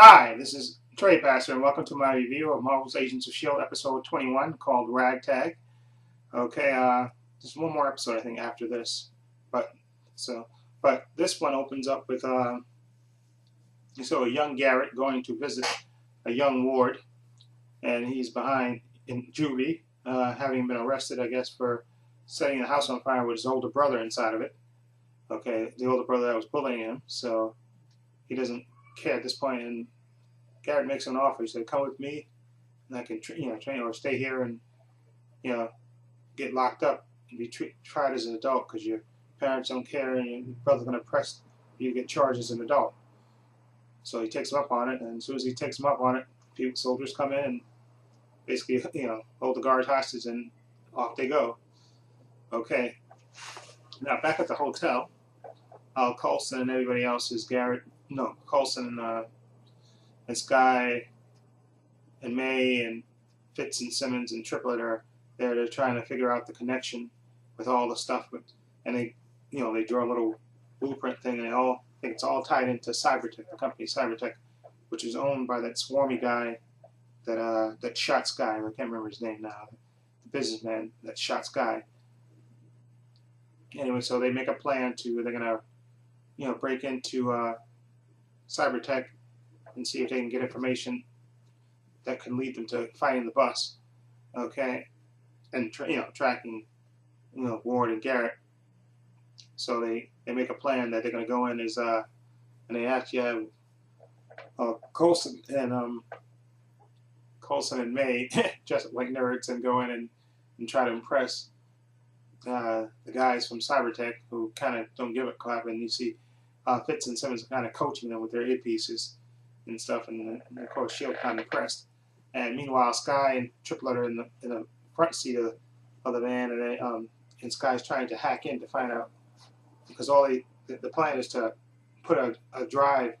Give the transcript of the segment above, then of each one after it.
Hi, this is trepacer, and welcome to my review of Marvel's Agents of S.H.I.E.L.D. episode 21 called Ragtag. Okay, just one more episode I think after this, but but this one opens up with a young Garrett going to visit a young ward, and he's behind in juvie, having been arrested, I guess, for setting the house on fire with his older brother inside of it. Okay, the older brother that was bullying him, so he doesn't care at this point, and Garrett makes an offer. He said, "Come with me, and I can, train or stay here and, get locked up and be tried as an adult because your parents don't care and your brother's going to press you to get charged as an adult." So he takes him up on it, and as soon as he takes him up on it, soldiers come in and basically, hold the guards hostage, and off they go. Okay. Now back at the hotel, Coulson and everybody else is Coulson and Skye and May and Fitz and Simmons and Triplet are there. They're trying to figure out the connection with all the stuff, and they draw a little blueprint thing, and they all think it's all tied into Cybertech, the company Cybertech, which is owned by that swarmy guy that shot Skye. I can't remember his name now. The businessman that shot Skye. Anyway, so they make a plan they're gonna break into Cybertech and see if they can get information that can lead them to finding the bus, okay, and tracking Ward and Garrett. So they make a plan that they're going to go in as and they actually have Coulson and May just like nerds and go in and try to impress the guys from Cybertech who kind of don't give a crap, and you see Fitz and Simmons kind of coaching them with their earpieces and stuff, and of course S.H.I.E.L.D. kind of impressed. And meanwhile, Skye and Triplet are in the front seat of the van, and Skye's trying to hack in to find out, because the plan is to put a drive,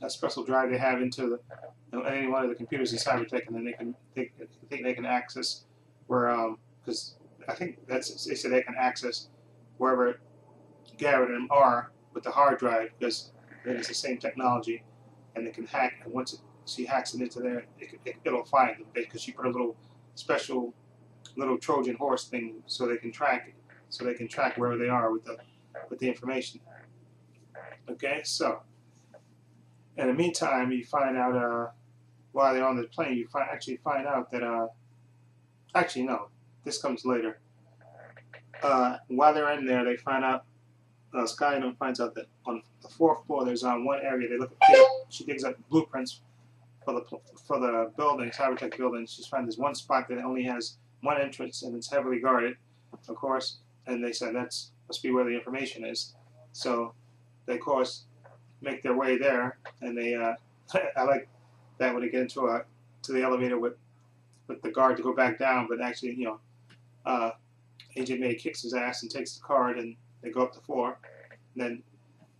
a special drive they have into any one of the computers in Cybertech, and then they can access where because I think they said they can access wherever Garrett and them are with the hard drive, because it's the same technology, and they can hack. And once she hacks it into there, it'll find them, because she put a little special little Trojan horse thing so they can track wherever they are with the information. Okay, so in the meantime, you find out while they're on the plane, you actually find out that actually no, this comes later. While they're in there, they find out. Skye finds out that on the fourth floor, there's one area she digs up blueprints for the building, Cybertech building. She finds this one spot that only has one entrance, and it's heavily guarded, of course. And they said that must be where the information is. So they, of course, make their way there, and they I like that when they get into to the elevator with the guard to go back down, but actually, Agent May kicks his ass and takes the card, and they go up the floor. And then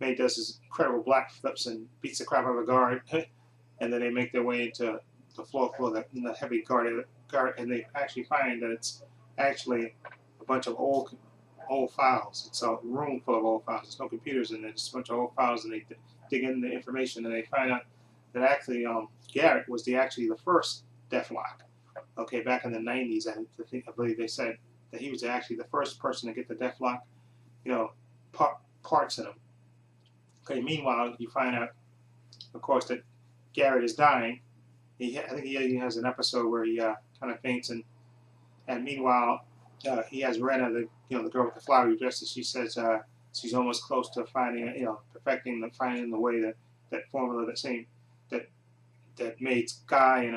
May does his incredible black flips and beats the crap out of a guard. And then they make their way into the floor full of the heavy guard, and they actually find that it's actually a bunch of old files. It's a room full of old files. There's no computers in there, just a bunch of old files, and they dig into the information, and they find out that actually Garrett was actually the first Deathlock. Okay, back in the 90s, I believe they said that he was actually the first person to get the Deathlock, parts in him. Okay, meanwhile, you find out, of course, that Garrett is dying. I think he has an episode where he kind of faints, and meanwhile, he has Rena, the girl with the flowery dress, and she says she's almost close to finding, finding the way that formula that made Skye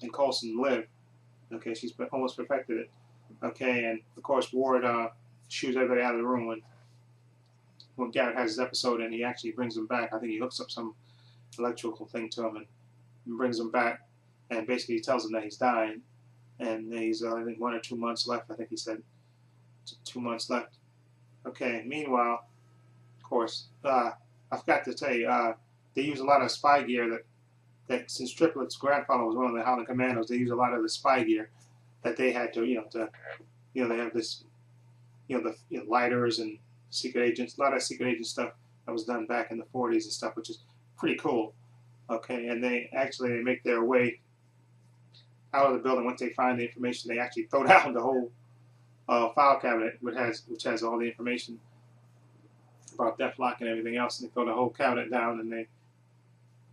and Coulson live. Okay, she's almost perfected it. Okay, and of course Ward shoots everybody out of the room when Garrett has his episode, and he actually brings them back. I think he hooks up some electrical thing to him and brings him back, and basically tells him that he's dying, and he's I think 1 or 2 months left. I think he said 2 months left. Okay, meanwhile, of course, I forgot to tell you, they use a lot of spy gear that since Triplet's grandfather was one of the Howling Commandos, they use a lot of the spy gear that they had to, they have this, the lighters and secret agents, a lot of secret agent stuff that was done back in the 40s and stuff, which is pretty cool. Okay, and they make their way out of the building. Once they find the information, they actually throw down the whole file cabinet, which has all the information about Deathlock and everything else. And they throw the whole cabinet down,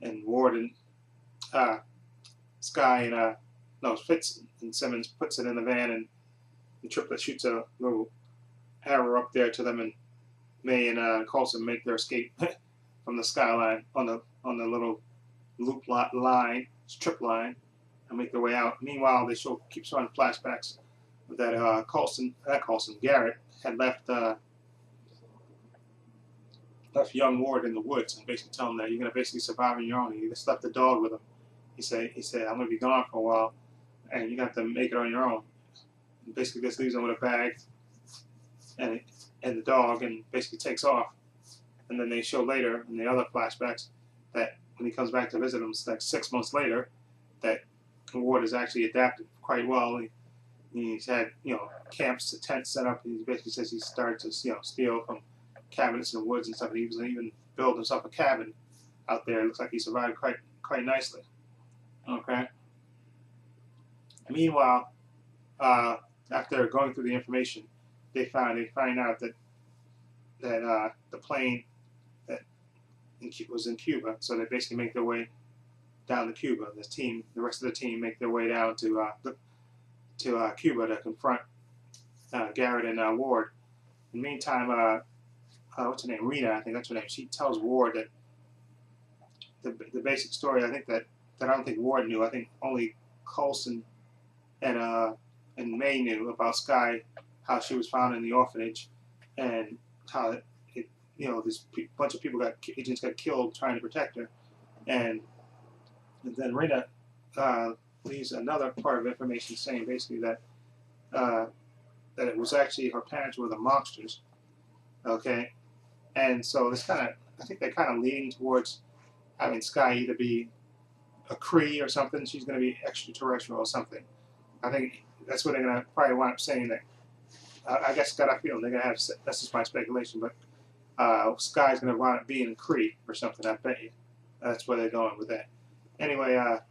and Ward and Skye and no, Fitz and Simmons puts it in the van, and Triplet shoots a little arrow up there to them, and May and Coulson make their escape from the skyline on the little loop line, strip line, and make their way out. Meanwhile, they keep showing flashbacks that Garrett had left young Ward in the woods, and basically tell him that you're gonna basically survive on your own. He just left the dog with him. He said I'm gonna be gone for a while, and you got to make it on your own. And basically, just leaves him with a bag and the dog, and basically takes off. And then they show later in the other flashbacks that when he comes back to visit him, like 6 months later, that Ward has actually adapted quite well. He's had camps, the tents set up. He basically says he started to steal from cabinets in the woods and stuff. He was even build himself a cabin out there. It looks like he survived quite nicely. Okay. Meanwhile, after going through the information, they find out that the plane that was in Cuba. So they basically make their way down to Cuba. The rest of the team make their way down to Cuba to confront Garrett and Ward. In the meantime, what's her name? Rena, I think that's her name. She tells Ward that the basic story. I think that I don't think Ward knew. I think only Coulson and May knew about Skye, how she was found in the orphanage, and how this bunch of agents got killed trying to protect her, and then Rena leaves another part of information saying basically that it was actually her parents were the monsters. Okay, and so I think they're kind of leaning towards having Skye either be a Cree or something. She's going to be extraterrestrial or something. I think that's what they're going to probably wind up saying. That I guess got a feeling they're going to have. That's just my speculation, but Skye's going to wind up being a Cree or something. I bet you. That's where they're going with that. Anyway, and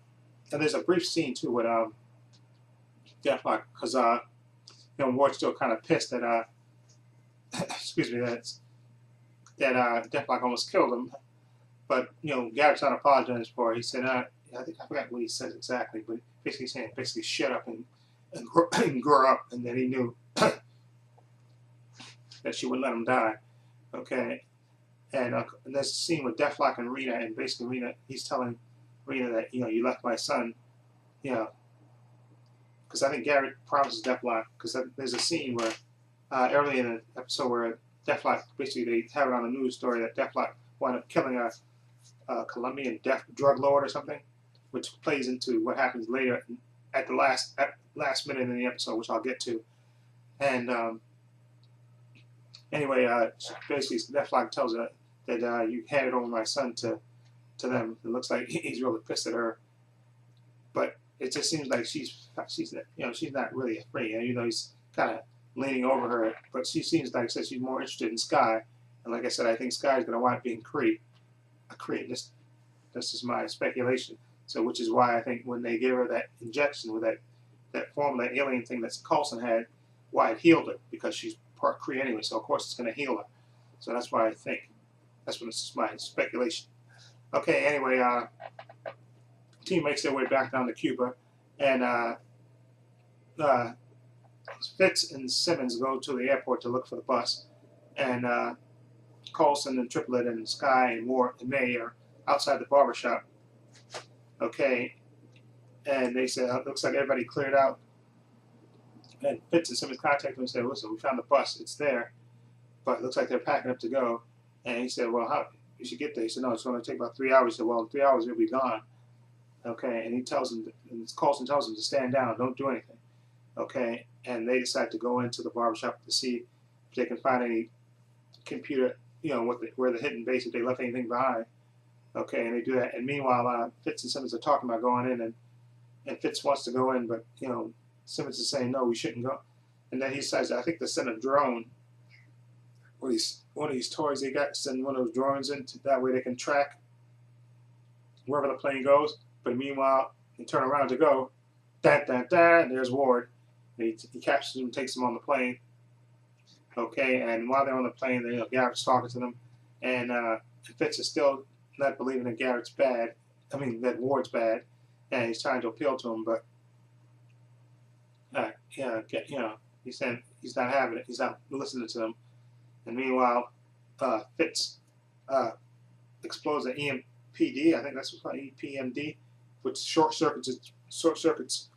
there's a brief scene too with Deathlock, because Ward's still kind of pissed that excuse me, that Deathlock almost killed him. But Garrett's not apologizing for it. He said, I forgot what he said exactly, but basically saying shut up and grow up, and then he knew that she would let him die. Okay, and there's a scene with Deathlock and Rena, and basically Rena, he's telling Rena that you left my son, because I think Garrett promises Deathlock, because there's a scene where early in the episode where Deathlock, basically they have it on the news story that Deathlock wound up killing a Colombian drug lord or something, which plays into what happens later at the last minute in the episode, which I'll get to. And anyway, basically Deathlock tells her that you handed over my son to them. It looks like he's really pissed at her, but it just seems like she's not really afraid. He's kind of leaning over her, but she seems like she's more interested in Skye. And like I said, I think Skye's going to wind up being a Cree. This is my speculation. So, which is why I think when they gave her that injection with that form, that alien thing that Coulson had, why it healed her, because she's part Cree anyway. So of course it's going to heal her. So that's why I think that's what this is my speculation. Okay. Anyway, team makes their way back down to Cuba, and Fitz and Simmons go to the airport to look for the bus, and Coulson and Triplet and Skye and Ward and May are outside the barbershop. Okay, and they said it looks like everybody cleared out. And Fitz and Simmons contacted him and said, "Listen, we found the bus. It's there, but it looks like they're packing up to go." And he said, "Well, how you should get there?" He said, "No, it's going to take about 3 hours." He said, "Well, in 3 hours you'll be gone." Okay, and he tells him, and Coulson tells him to stand down, don't do anything. Okay, and they decide to go into the barbershop to see if they can find any computer, where the hidden base, if they left anything behind. Okay, and they do that. And meanwhile, Fitz and Simmons are talking about going in, and Fitz wants to go in, but Simmons is saying no, we shouldn't go. And then he says, I think to send a drone. One of these toys they got, send one of those drones in, that way they can track wherever the plane goes. But meanwhile, they turn around to go, and there's Ward. And he captures him, takes him on the plane. Okay, and while they're on the plane, Garrett's talking to them, and Fitz is still not believing that Garrett's bad. I mean, that Ward's bad, and he's trying to appeal to him, but he's saying he's not having it. He's not listening to them. And meanwhile, Fitz explodes an EMPD. I think that's what's called EPMD, which short circuits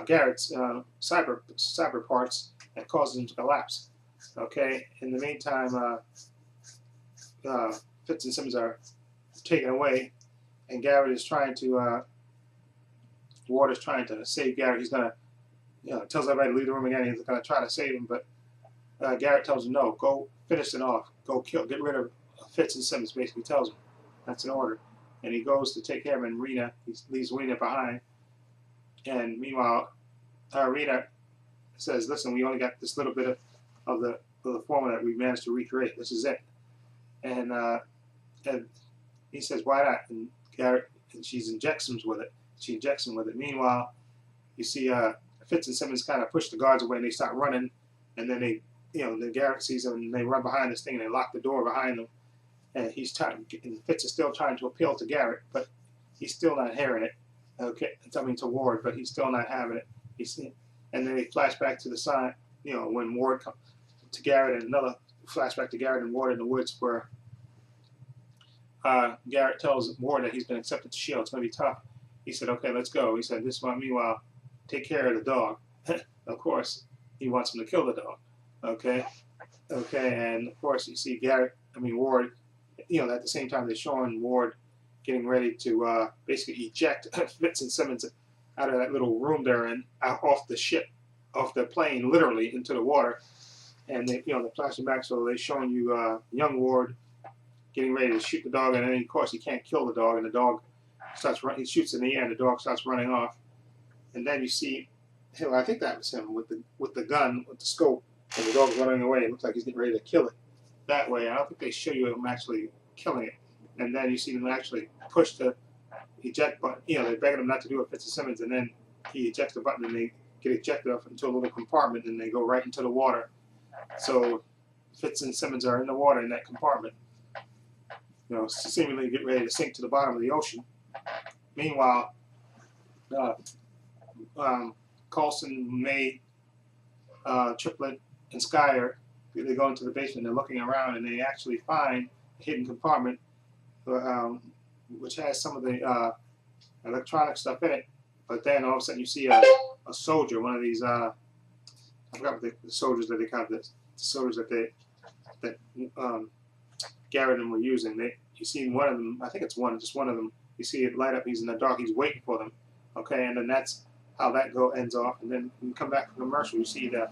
Garrett's cyber parts and causes him to collapse. Okay. In the meantime, Fitz and Simmons are taken away, and Garrett is trying to. Ward is trying to save Garrett. He's gonna, tells everybody to leave the room again. He's gonna try to save him, but Garrett tells him no. Go finish it off. Go kill. Get rid of Fitz and Simmons. Basically tells him that's an order, and he goes to take care of him. And Rena, he leaves Rena behind. And meanwhile, Rena says, "Listen, we only got this little bit of the formula that we managed to recreate. This is it." And he says, "Why not?" And Garrett, and she injects him with it. Meanwhile, you see Fitz and Simmons kind of push the guards away, and they start running. And then then Garrett sees them, and they run behind this thing, and they lock the door behind them. And Fitz is still trying to appeal to Garrett, but he's still not hearing it. Okay, to Ward, but he's still not having it. And then they flash back to the side, when Ward comes to Garrett, and another flashback to Garrett and Ward in the woods, where Garrett tells Ward that he's been accepted to S.H.I.E.L.D. It's going to be tough. He said, "Okay, let's go." He said, meanwhile, take care of the dog. Of course, he wants him to kill the dog. Okay, and of course you see Ward, at the same time they're showing Ward getting ready to basically eject Fitz and Simmons out of that little room they're in, off the ship, off the plane, literally into the water. And they're flashing back, so they're showing you young Ward getting ready to shoot the dog, and then of course he can't kill the dog, and the dog starts running. He shoots in the air, and the dog starts running off. And then you see, I think that was him with the gun, with the scope, and the dog's running away. It looks like he's getting ready to kill it. That way, I don't think they show you him actually killing it. And then you see them actually push the eject button. They're begging him not to do it, Fitz and Simmons, and then he ejects the button, and they get ejected off into a little compartment, and they go right into the water. So Fitz and Simmons are in the water in that compartment, seemingly get ready to sink to the bottom of the ocean. Meanwhile, Coulson, May, Triplet, and Skye they go into the basement. They're looking around, and they actually find a hidden compartment, which has some of the electronic stuff in it. But then all of a sudden, you see a soldier, one of these. I forgot what the soldiers that they call the soldiers that Garrett and them were using. You see one of them. I think it's just one of them. You see it light up. He's in the dark. He's waiting for them. Okay, and then that's how that ends off. And then when you come back from the commercial, you see the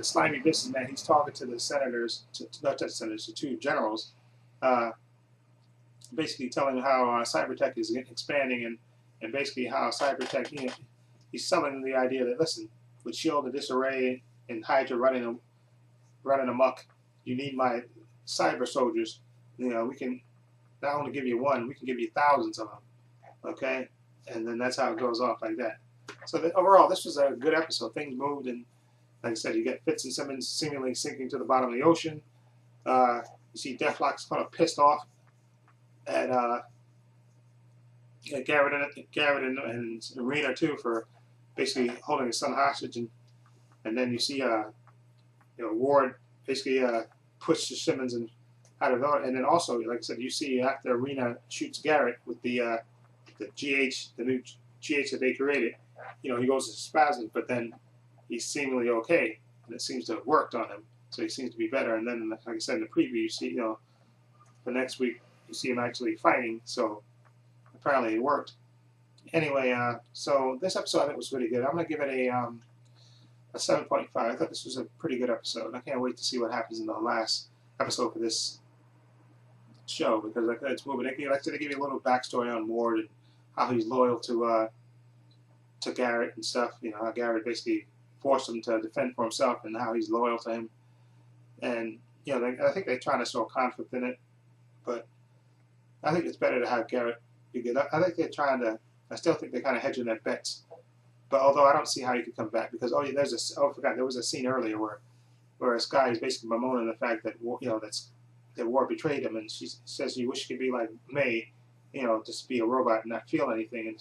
slimy businessman. He's talking to the senators, the two generals, basically telling how Cybertech is expanding, and basically how Cybertech, he's selling the idea that, listen, with S.H.I.E.L.D. the disarray and Hydra running amok, you need my cyber soldiers. We can not only give you one, we can give you thousands of them. Okay, and then that's how it goes off like that. So overall, this was a good episode. Things moved, and like I said, you get Fitz and Simmons seemingly sinking to the bottom of the ocean. You see Deathlock's kind of pissed off at Garrett and Rena too for basically holding his son hostage, and then you see Ward basically pushes Simmons out of order, and then also, like I said, you see after Rena shoots Garrett with the new GH that they created, he goes to spasms, but then he's seemingly okay, and it seems to have worked on him, so he seems to be better. And then, like I said in the preview, you see, the next week you see him actually fighting, so apparently it worked. Anyway, so this episode I think was really good. I'm going to give it a 7.5. I thought this was a pretty good episode. I can't wait to see what happens in the last episode for this show, because it's moving. Like I said, they give you a little backstory on Ward and how he's loyal to Garrett and stuff. How Garrett basically forced him to defend for himself, and how he's loyal to him. And I think they're trying to show conflict in it, but I think it's better to have Garrett be good. I think they're trying to. I still think they're kind of hedging their bets. But although I don't see how he could come back because I forgot there was a scene earlier where Skye is basically bemoaning the fact that that war betrayed him, and she says she wish she could be like May, just be a robot and not feel anything. And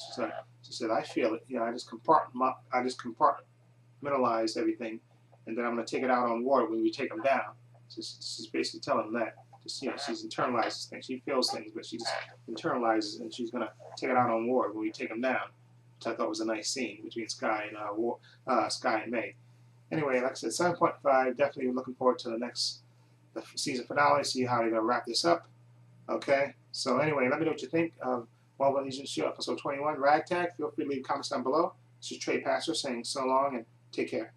she said I feel it. I just compartmentalize everything, and then I'm going to take it out on war when we take them down. So she's basically telling him that. Just she's internalizes things. She feels things, but she just internalizes, and she's going to take it out on war when we take them down. Which I thought was a nice scene between Skye and Skye and May. Anyway, like I said, 7.5. Definitely looking forward to the season finale. See how they're gonna wrap this up. Okay. So anyway, let me know what you think of Marvel Legends Shield episode 21, Ragtag. Feel free to leave comments down below. This is trepacer saying so long and take care.